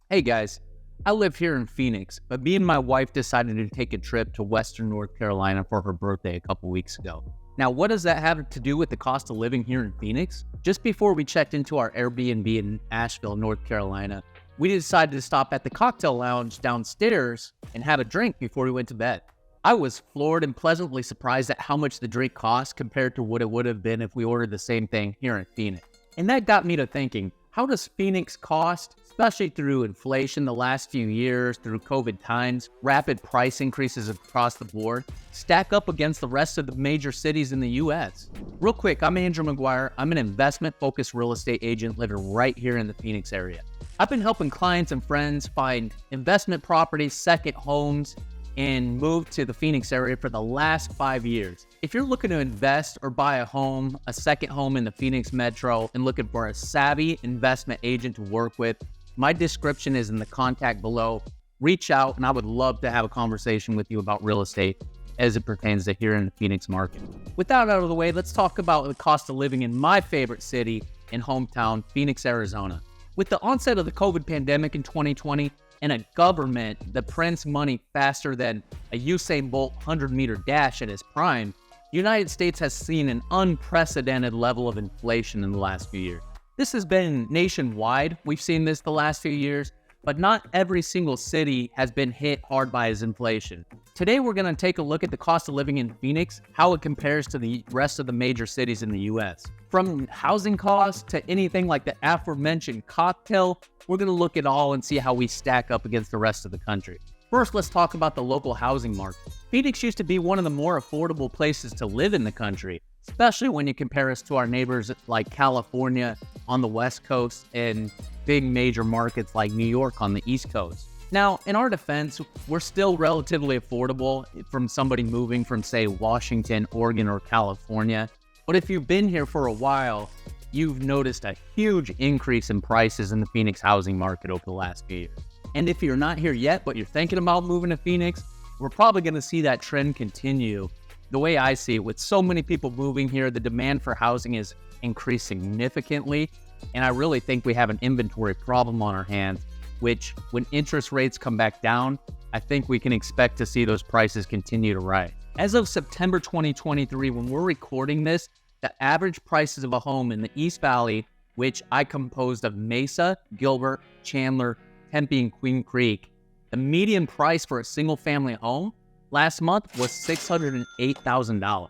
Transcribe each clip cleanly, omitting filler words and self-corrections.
Hey guys, I live here in Phoenix, but me and my wife decided to take a trip to Western North Carolina for her birthday a couple weeks ago. Now, what does that have to do with the cost of living here in Phoenix? Just before we checked into our Airbnb in Asheville, North Carolina, we decided to stop at the cocktail lounge downstairs and have a drink before we went to bed. I was floored and pleasantly surprised at how much the drink cost compared to what it would have been if we ordered the same thing here in Phoenix. And that got me to thinking, how does Phoenix cost, especially through inflation the last few years, through COVID times, rapid price increases across the board, stack up against the rest of the major cities in the US? Real quick, I'm Andrew McGuire. I'm an investment-focused real estate agent living right here in the Phoenix area. I've been helping clients and friends find investment properties, second homes, and moved to the Phoenix area for the last 5 years. If you're looking to invest or buy a home, a second home in the Phoenix Metro, and looking for a savvy investment agent to work with, my description is in the contact below. Reach out, and I would love to have a conversation with you about real estate as it pertains to here in the Phoenix market. With that out of the way, let's talk about the cost of living in my favorite city and hometown, Phoenix, Arizona. With the onset of the COVID pandemic in 2020, and a government that prints money faster than a Usain Bolt 100-meter dash at his prime, the United States has seen an unprecedented level of inflation in the last few years. This has been nationwide. We've seen this the last few years, but not every single city has been hit hard by his inflation. Today, we're going to take a look at the cost of living in Phoenix, how it compares to the rest of the major cities in the U.S. From housing costs to anything like the aforementioned cocktail, we're going to look at all and see how we stack up against the rest of the country. First, let's talk about the local housing market. Phoenix used to be one of the more affordable places to live in the country, especially when you compare us to our neighbors like California on the West Coast and big major markets like New York on the East Coast. Now, in our defense, we're still relatively affordable from somebody moving from, say, Washington, Oregon, or California. But if you've been here for a while, you've noticed a huge increase in prices in the Phoenix housing market over the last few years. And if you're not here yet, but you're thinking about moving to Phoenix, we're probably going to see that trend continue. The way I see it, with so many people moving here, the demand for housing is increased significantly. And I really think we have an inventory problem on our hands, which when interest rates come back down, I think we can expect to see those prices continue to rise. As of September 2023, when we're recording this, the average prices of a home in the East Valley, which I composed of Mesa, Gilbert, Chandler, Tempe, and Queen Creek, the median price for a single family home last month was $608,000.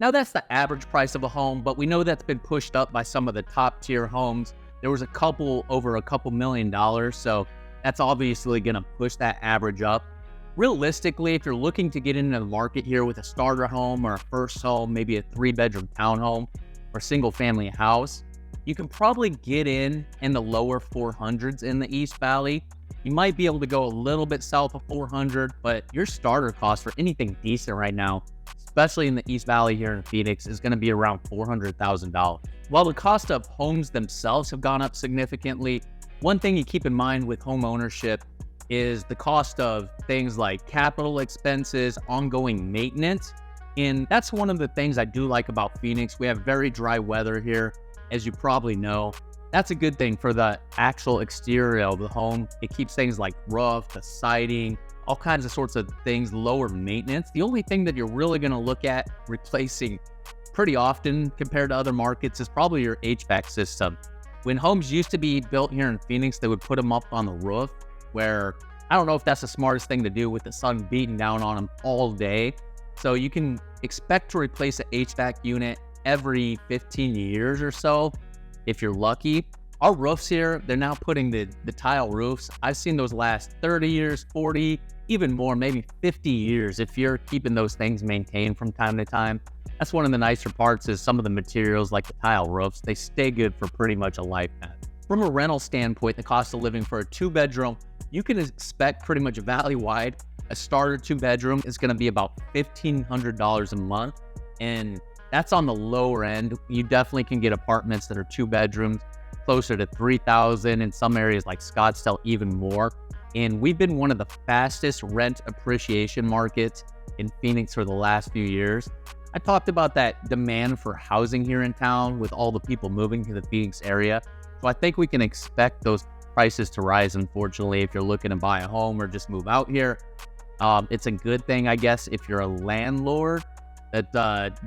Now that's the average price of a home, but we know that's been pushed up by some of the top tier homes. There was a couple over a couple $1 million, so that's obviously going to push that average up. Realistically, if you're looking to get into the market here with a starter home or a first home, maybe a 3-bedroom townhome or single family house, you can probably get in the lower 400s in the East Valley. You might be able to go a little bit south of 400, but your starter cost for anything decent right now, especially in the East Valley here in Phoenix, is going to be around $400,000. While the cost of homes themselves have gone up significantly, one thing you keep in mind with home ownership is the cost of things like capital expenses, ongoing maintenance. And that's one of the things I do like about Phoenix. We have very dry weather here, as you probably know. That's a good thing for the actual exterior of the home. It keeps things like roof, the siding, all kinds of sorts of things, lower maintenance. The only thing that you're really going to look at replacing pretty often compared to other markets is probably your HVAC system. When homes used to be built here in Phoenix, they would put them up on the roof, where I don't know if that's the smartest thing to do with the sun beating down on them all day. So you can expect to replace an HVAC unit every 15 years or so, if you're lucky. Our roofs here, they're now putting the tile roofs. I've seen those last 30 years, 40, even more, maybe 50 years if you're keeping those things maintained from time to time. That's one of the nicer parts, is some of the materials like the tile roofs, they stay good for pretty much a lifetime. From a rental standpoint, the cost of living for a 2-bedroom, you can expect pretty much valley-wide. A starter 2-bedroom is going to be about $1,500 a month, and that's on the lower end. You definitely can get apartments that are 2 bedrooms closer to $3,000, in some areas like Scottsdale, even more. And we've been one of the fastest rent appreciation markets in Phoenix for the last few years. I talked about that demand for housing here in town with all the people moving to the Phoenix area. So I think we can expect those prices to rise, unfortunately, if you're looking to buy a home or just move out here. It's a good thing, I guess, if you're a landlord, that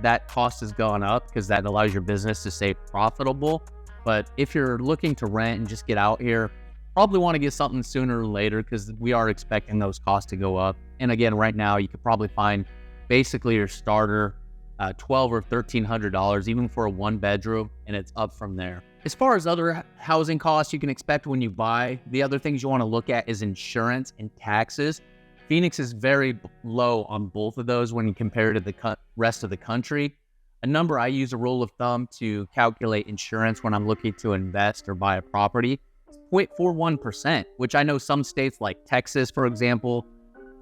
that cost has gone up because that allows your business to stay profitable. But if you're looking to rent and just get out here, probably want to get something sooner or later because we are expecting those costs to go up. And again, right now, you could probably find basically your starter $1,200 or $1,300, even for a one bedroom, and it's up from there. As far as other housing costs you can expect when you buy, the other things you want to look at is insurance and taxes. Phoenix is very low on both of those when you compare to the rest of the country. A number I use, a rule of thumb to calculate insurance when I'm looking to invest or buy a property, is 0.41%, which I know some states like Texas, for example,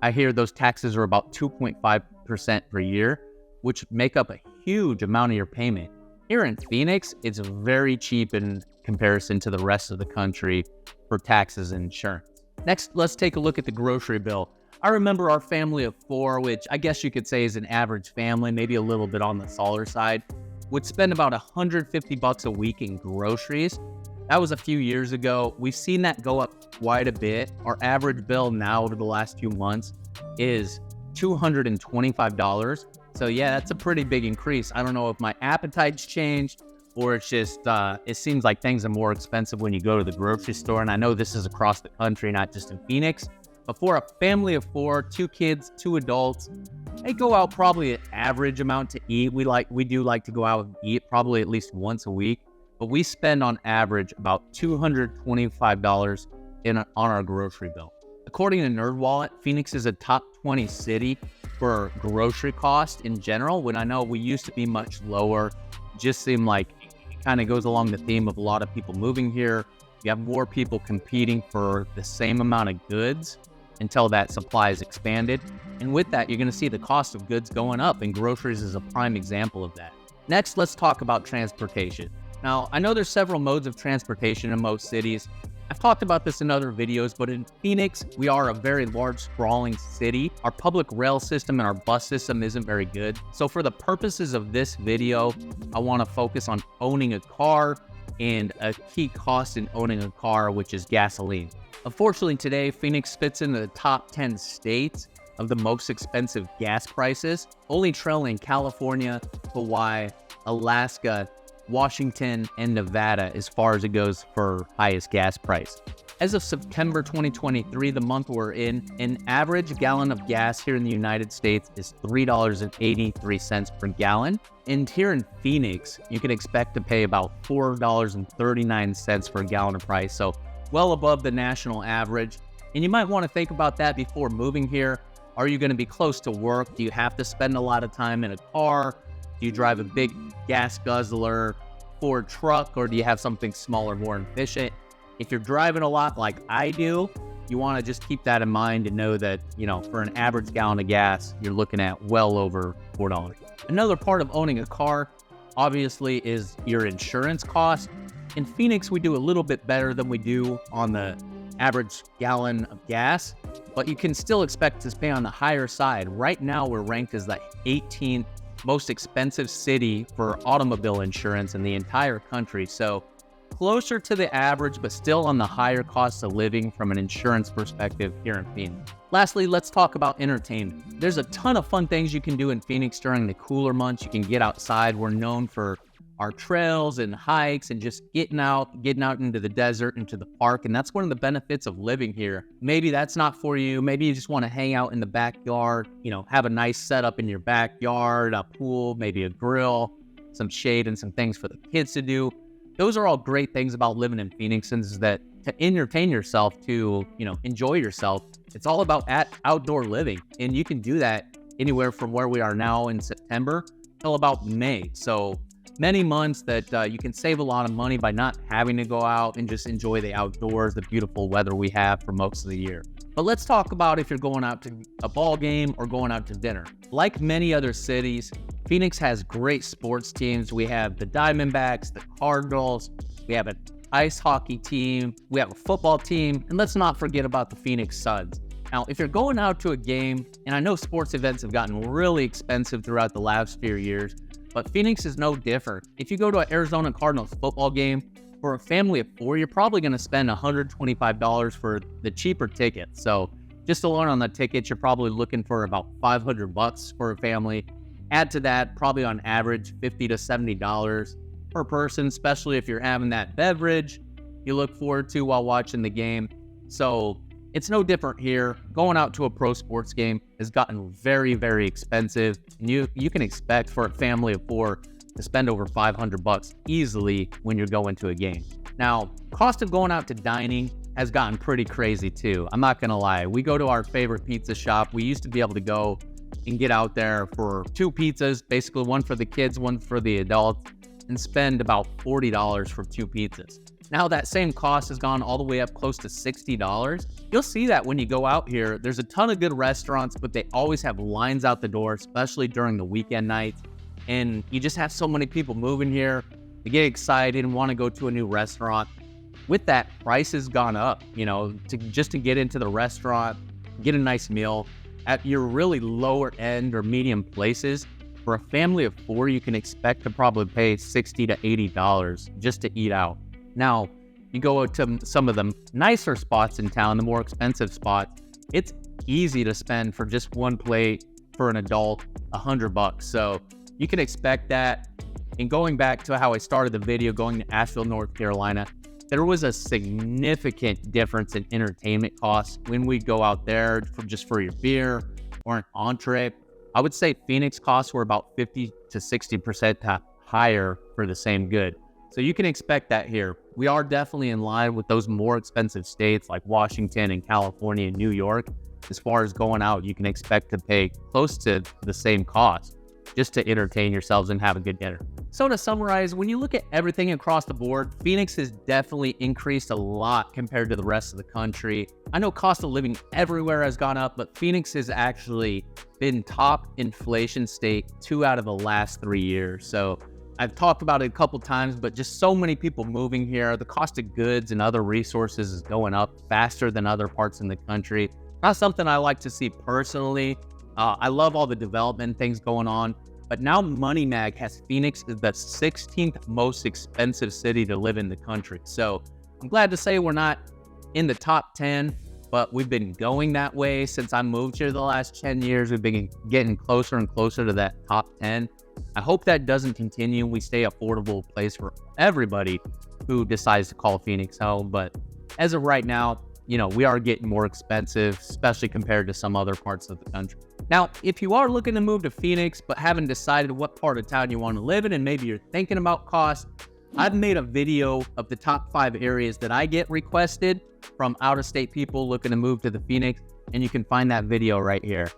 I hear those taxes are about 2.5% per year, which make up a huge amount of your payment. Here in Phoenix, it's very cheap in comparison to the rest of the country for taxes and insurance. Next, let's take a look at the grocery bill. I remember our family of four, which I guess you could say is an average family, maybe a little bit on the smaller side, would spend about $150 a week in groceries. That was a few years ago. We've seen that go up quite a bit. Our average bill now over the last few months is $225. So yeah, that's a pretty big increase. I don't know if my appetite's changed or it's just, it seems like things are more expensive when you go to the grocery store. And I know this is across the country, not just in Phoenix. But for a family of four, 2 kids, 2 adults, they go out probably an average amount to eat. We do like to go out and eat probably at least once a week, but we spend on average about $225 on our grocery bill. According to NerdWallet, Phoenix is a top 20 city for grocery cost in general, when I know we used to be much lower. Just seemed like it kind of goes along the theme of a lot of people moving here. You have more people competing for the same amount of goods until that supply is expanded. And with that, you're going to see the cost of goods going up, and groceries is a prime example of that. Next, let's talk about transportation. Now, I know there's several modes of transportation in most cities. I've talked about this in other videos, but in Phoenix, we are a very large, sprawling city. Our public rail system and our bus system isn't very good. So for the purposes of this video, I want to focus on owning a car and a key cost in owning a car, which is gasoline. Unfortunately, today, Phoenix fits into the top 10 states of the most expensive gas prices, only trailing California, Hawaii, Alaska, Washington, and Nevada as far as it goes for highest gas price. As of September 2023, the month we're in, an average gallon of gas here in the United States is $3.83 per gallon. And here in Phoenix, you can expect to pay about $4.39 per gallon of price. So well above the national average. And you might want to think about that before moving here. Are you going to be close to work? Do you have to spend a lot of time in a car? Do you drive a big gas guzzler Ford truck, or do you have something smaller, more efficient? If you're driving a lot like I do, you want to just keep that in mind and know that, for an average gallon of gas, you're looking at well over $4. Another part of owning a car, obviously, is your insurance cost. In Phoenix, we do a little bit better than we do on the average gallon of gas, but you can still expect to pay on the higher side. Right now, we're ranked as the 18th most expensive city for automobile insurance in the entire country. So closer to the average, but still on the higher cost of living from an insurance perspective here in Phoenix. Lastly, let's talk about entertainment. There's a ton of fun things you can do in Phoenix during the cooler months. You can get outside. We're known for our trails and hikes and just getting out into the desert, into the park. And that's one of the benefits of living here. Maybe that's not for you. Maybe you just want to hang out in the backyard, have a nice setup in your backyard, a pool, maybe a grill, some shade and some things for the kids to do. Those are all great things about living in Phoenix, is that to entertain yourself, to, enjoy yourself. It's all about outdoor living. And you can do that anywhere from where we are now in September till about May. So many months that you can save a lot of money by not having to go out and just enjoy the outdoors, the beautiful weather we have for most of the year. But let's talk about if you're going out to a ball game or going out to dinner. Like many other cities, Phoenix has great sports teams. We have the Diamondbacks, the Cardinals, we have an ice hockey team, we have a football team, and let's not forget about the Phoenix Suns. Now, if you're going out to a game, and I know sports events have gotten really expensive throughout the last few years, but Phoenix is no different. If you go to an Arizona Cardinals football game For a family of 4, you're probably going to spend $125 for the cheaper ticket. So just alone on the tickets, you're probably looking for about $500 for a family. Add to that, probably on average, $50 to $70 per person, especially if you're having that beverage you look forward to while watching the game. So it's no different here. Going out to a pro sports game has gotten very, very expensive. And you can expect for a family of 4 to spend over $500 easily when you're going to a game. Now, cost of going out to dining has gotten pretty crazy too. I'm not gonna lie. We go to our favorite pizza shop. We used to be able to go and get out there for 2 pizzas, basically one for the kids, one for the adults, and spend about $40 for 2 pizzas. Now that same cost has gone all the way up close to $60. You'll see that when you go out here. There's a ton of good restaurants, but they always have lines out the door, especially during the weekend nights. And you just have so many people moving here. They get excited and want to go to a new restaurant. With that, price has gone up, to get into the restaurant, get a nice meal. At your really lower end or medium places, for a family of 4, you can expect to probably pay $60 to $80 just to eat out. Now, you go to some of the nicer spots in town, the more expensive spots, it's easy to spend for just one plate for an adult, $100. So you can expect that. And going back to how I started the video, going to Asheville, North Carolina, there was a significant difference in entertainment costs when we go out there for your beer or an entree. I would say Phoenix costs were about 50 to 60% higher for the same good. So you can expect that here. We are definitely in line with those more expensive states like Washington and California and New York. As far as going out, you can expect to pay close to the same cost just to entertain yourselves and have a good dinner. So to summarize, when you look at everything across the board, Phoenix has definitely increased a lot compared to the rest of the country. I know cost of living everywhere has gone up, but Phoenix has actually been top inflation state 2 out of the last 3 years. So I've talked about it a couple times, but just so many people moving here. The cost of goods and other resources is going up faster than other parts in the country. Not something I like to see personally. I love all the development things going on, but now Money Mag has Phoenix as the 16th most expensive city to live in the country. So I'm glad to say we're not in the top 10, but we've been going that way since I moved here the last 10 years. We've been getting closer and closer to that top 10. I hope that doesn't continue. We stay affordable place for everybody who decides to call Phoenix home. But as of right now, we are getting more expensive, especially compared to some other parts of the country. Now, if you are looking to move to Phoenix, but haven't decided what part of town you want to live in, and maybe you're thinking about cost, I've made a video of the top 5 areas that I get requested from out-of-state people looking to move to the Phoenix, and you can find that video right here.